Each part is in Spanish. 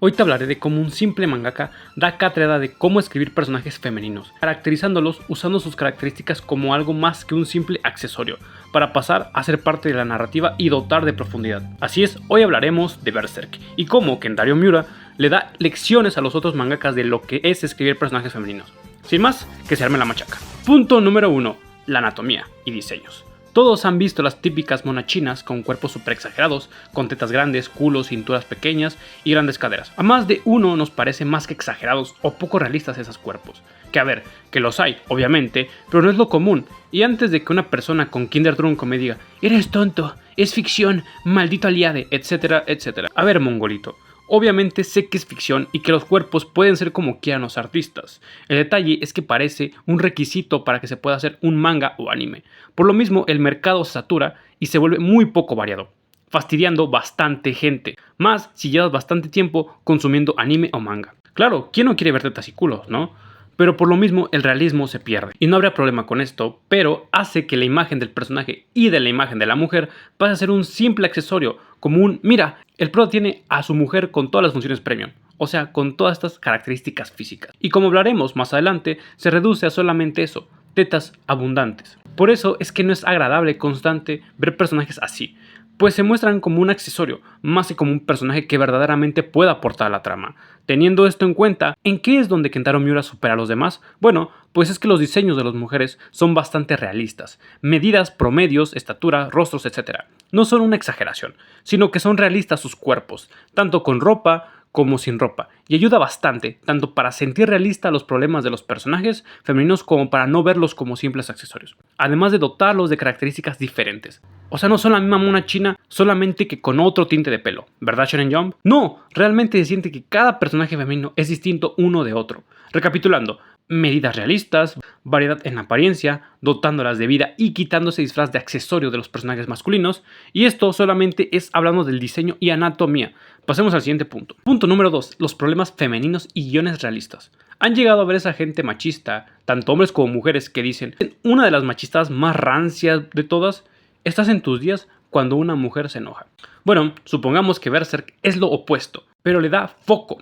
Hoy te hablaré de cómo un simple mangaka da cátedra de cómo escribir personajes femeninos, caracterizándolos usando sus características como algo más que un simple accesorio, para pasar a ser parte de la narrativa y dotar de profundidad. Así es, hoy hablaremos de Berserk, y cómo Kentaro Miura le da lecciones a los otros mangakas de lo que es escribir personajes femeninos. Sin más, que se arme la machaca. Punto número 1. La anatomía y diseños. Todos han visto las típicas monachinas con cuerpos super exagerados, con tetas grandes, culos, cinturas pequeñas y grandes caderas. A más de uno nos parece más que exagerados o poco realistas esos cuerpos. Que a ver, que los hay, obviamente, pero no es lo común. Y antes de que una persona con kinder trunco me diga "eres tonto, es ficción, maldito aliade", etcétera, etcétera. A ver, mongolito. Obviamente sé que es ficción y que los cuerpos pueden ser como quieran los artistas. El detalle es que parece un requisito para que se pueda hacer un manga o anime. Por lo mismo el mercado se satura y se vuelve muy poco variado, fastidiando bastante gente. Más si llevas bastante tiempo consumiendo anime o manga. Claro, ¿quién no quiere ver tetas y culos, no? Pero por lo mismo el realismo se pierde. Y no habría problema con esto, pero hace que la imagen del personaje y de la imagen de la mujer pase a ser un simple accesorio, como un "mira, el pro tiene a su mujer con todas las funciones premium", o sea, con todas estas características físicas. Y como hablaremos más adelante, se reduce a solamente eso, tetas abundantes. Por eso es que no es agradable constante ver personajes así, pues se muestran como un accesorio, más que como un personaje que verdaderamente pueda aportar a la trama. Teniendo esto en cuenta, ¿en qué es donde Kentaro Miura supera a los demás? Bueno, pues es que los diseños de las mujeres son bastante realistas, medidas, promedios, estatura, rostros, etc. No son una exageración, sino que son realistas sus cuerpos, tanto con ropa como sin ropa, y ayuda bastante, tanto para sentir realista los problemas de los personajes femeninos como para no verlos como simples accesorios, además de dotarlos de características diferentes. O sea, no son la misma mona china, solamente que con otro tinte de pelo, ¿verdad, Shonen Jump? No, realmente se siente que cada personaje femenino es distinto uno de otro. Recapitulando, medidas realistas, variedad en apariencia, dotándolas de vida y quitándose disfraz de accesorio de los personajes masculinos, y esto solamente es hablando del diseño y anatomía. Pasemos al siguiente punto. Punto número 2, los problemas femeninos y guiones realistas. Han llegado a ver esa gente machista, tanto hombres como mujeres, que dicen: una de las machistas más rancias de todas, estás en tus días cuando una mujer se enoja. Bueno, supongamos que Berserk es lo opuesto, pero le da foco.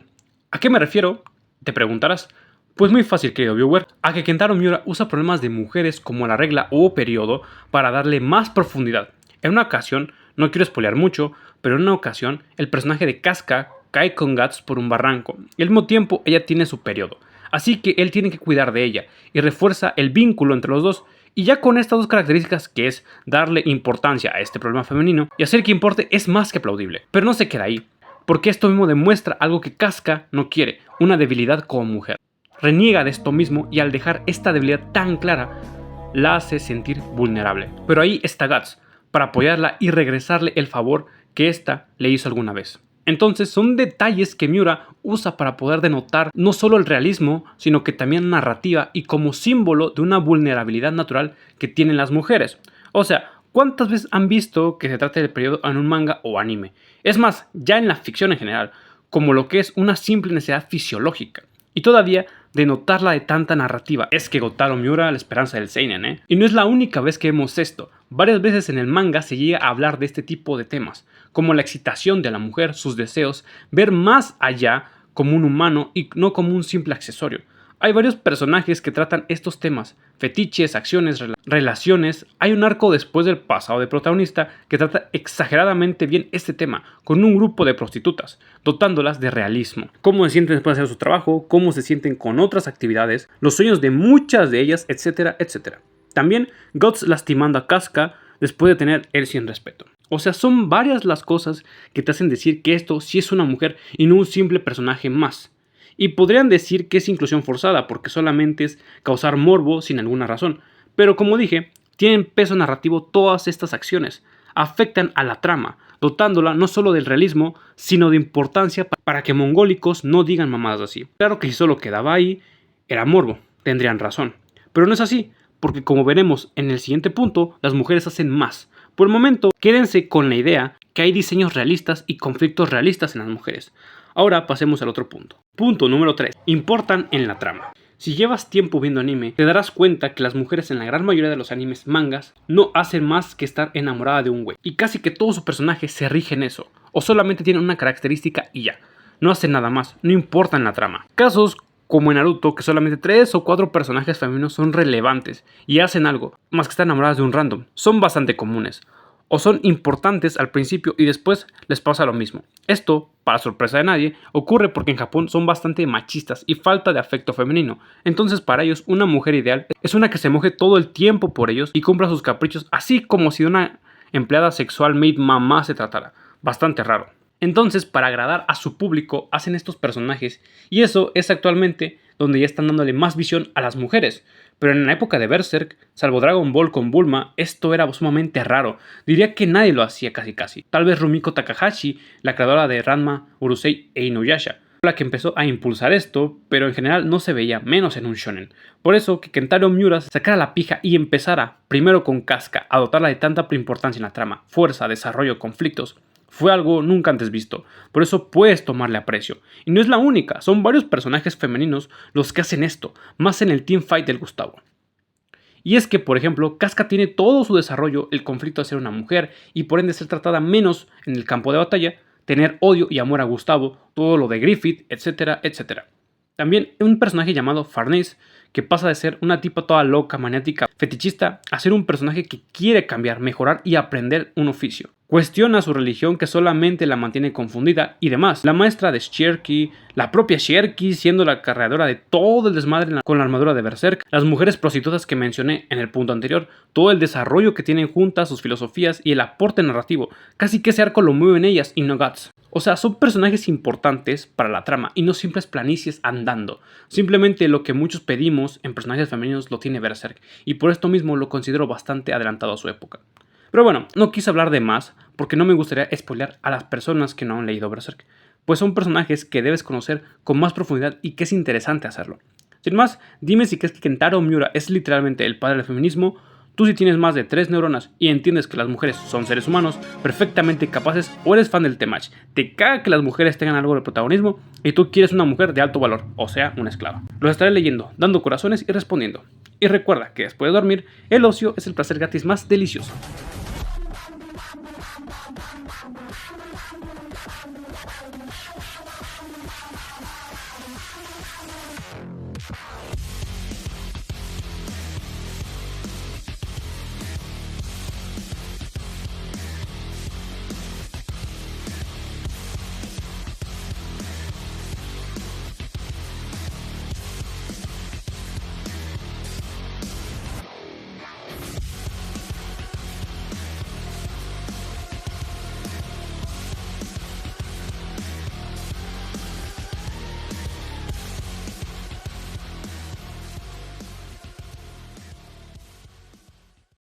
¿A qué me refiero? Te preguntarás. Pues muy fácil, querido viewer, a que Kentaro Miura usa problemas de mujeres como la regla o periodo para darle más profundidad. En una ocasión, no quiero spoilear mucho, pero en una ocasión el personaje de Casca cae con Guts por un barranco y al mismo tiempo ella tiene su periodo, así que él tiene que cuidar de ella y refuerza el vínculo entre los dos. Y ya con estas dos características, que es darle importancia a este problema femenino y hacer que importe, es más que aplaudible. Pero no se queda ahí, porque esto mismo demuestra algo que Casca no quiere, una debilidad como mujer. Reniega de esto mismo y al dejar esta debilidad tan clara, la hace sentir vulnerable. Pero ahí está Guts, para apoyarla y regresarle el favor que ésta le hizo alguna vez. Entonces son detalles que Miura usa para poder denotar no solo el realismo, sino que también narrativa y como símbolo de una vulnerabilidad natural que tienen las mujeres. O sea, ¿cuántas veces han visto que se trata del periodo en un manga o anime? Es más, ya en la ficción en general, como lo que es una simple necesidad fisiológica. Y todavía denotarla de tanta narrativa. Es que Kentaro Miura, la esperanza del seinen, Y no es la única vez que vemos esto. Varias veces en el manga se llega a hablar de este tipo de temas, como la excitación de la mujer, sus deseos, ver más allá como un humano y no como un simple accesorio. Hay varios personajes que tratan estos temas, fetiches, acciones, relaciones. Hay un arco después del pasado del protagonista que trata exageradamente bien este tema, con un grupo de prostitutas, dotándolas de realismo. Cómo se sienten después de hacer su trabajo, cómo se sienten con otras actividades, los sueños de muchas de ellas, etcétera, etcétera. También Guts lastimando a Casca después de tener él sin respeto. O sea, son varias las cosas que te hacen decir que esto sí es una mujer y no un simple personaje más. Y podrían decir que es inclusión forzada porque solamente es causar morbo sin alguna razón. Pero como dije, tienen peso narrativo todas estas acciones. Afectan a la trama, dotándola no solo del realismo, sino de importancia para que mongólicos no digan mamadas así. Claro que si solo quedaba ahí, era morbo, tendrían razón. Pero no es así, porque como veremos en el siguiente punto, las mujeres hacen más. Por el momento, quédense con la idea que hay diseños realistas y conflictos realistas en las mujeres. Ahora pasemos al otro punto. Punto número 3. Importan en la trama. Si llevas tiempo viendo anime, te darás cuenta que las mujeres en la gran mayoría de los animes mangas no hacen más que estar enamorada de un güey. Y casi que todo su personaje se rige en eso, o solamente tienen una característica y ya. no hacen nada más, no importan la trama. Casos como en Naruto, que solamente 3 o 4 personajes femeninos son relevantes y hacen algo, más que estar enamoradas de un random, son bastante comunes. O son importantes al principio y después les pasa lo mismo. Esto, para sorpresa de nadie, ocurre porque en Japón son bastante machistas y falta de afecto femenino. Entonces para ellos una mujer ideal es una que se moje todo el tiempo por ellos y cumpla sus caprichos, así como si de una empleada sexual made mamá se tratara. Bastante raro. Entonces, para agradar a su público, hacen estos personajes, y eso es actualmente donde ya están dándole más visión a las mujeres. Pero en la época de Berserk, salvo Dragon Ball con Bulma, esto era sumamente raro. Diría que nadie lo hacía casi. Tal vez Rumiko Takahashi, la creadora de Ranma, Urusei e Inuyasha, la que empezó a impulsar esto, pero en general no se veía, menos en un shonen. Por eso que Kentaro Miura sacara la pija y empezara, primero con Casca, a dotarla de tanta importancia en la trama, fuerza, desarrollo, conflictos. Fue algo nunca antes visto, por eso puedes tomarle aprecio. Y no es la única, son varios personajes femeninos los que hacen esto, más en el teamfight del Gustavo. Y es que, por ejemplo, Casca tiene todo su desarrollo, el conflicto de ser una mujer y por ende ser tratada menos en el campo de batalla, tener odio y amor a Gustavo, todo lo de Griffith, etcétera, etcétera. También un personaje llamado Farnese, que pasa de ser una tipa toda loca, maniática, fetichista, a ser un personaje que quiere cambiar, mejorar y aprender un oficio. Cuestiona su religión que solamente la mantiene confundida y demás. La maestra de Shirky, la propia Shirky siendo la cargadora de todo el desmadre con la armadura de Berserk, las mujeres prostitutas que mencioné en el punto anterior, todo el desarrollo que tienen juntas, sus filosofías y el aporte narrativo, casi que ese arco lo mueven ellas y no Guts. O sea, son personajes importantes para la trama y no simples planicies andando. Simplemente lo que muchos pedimos en personajes femeninos lo tiene Berserk, y por esto mismo lo considero bastante adelantado a su época. Pero bueno, no quise hablar de más porque no me gustaría spoilear a las personas que no han leído Berserk, pues son personajes que debes conocer con más profundidad y que es interesante hacerlo. Sin más, dime si crees que Kentaro Miura es literalmente el padre del feminismo. Tú, si tienes más de 3 neuronas y entiendes que las mujeres son seres humanos perfectamente capaces, o eres fan del temach, te caga que las mujeres tengan algo de protagonismo y tú quieres una mujer de alto valor, o sea, una esclava. Los estaré leyendo, dando corazones y respondiendo. Y recuerda que después de dormir, el ocio es el placer gratis más delicioso.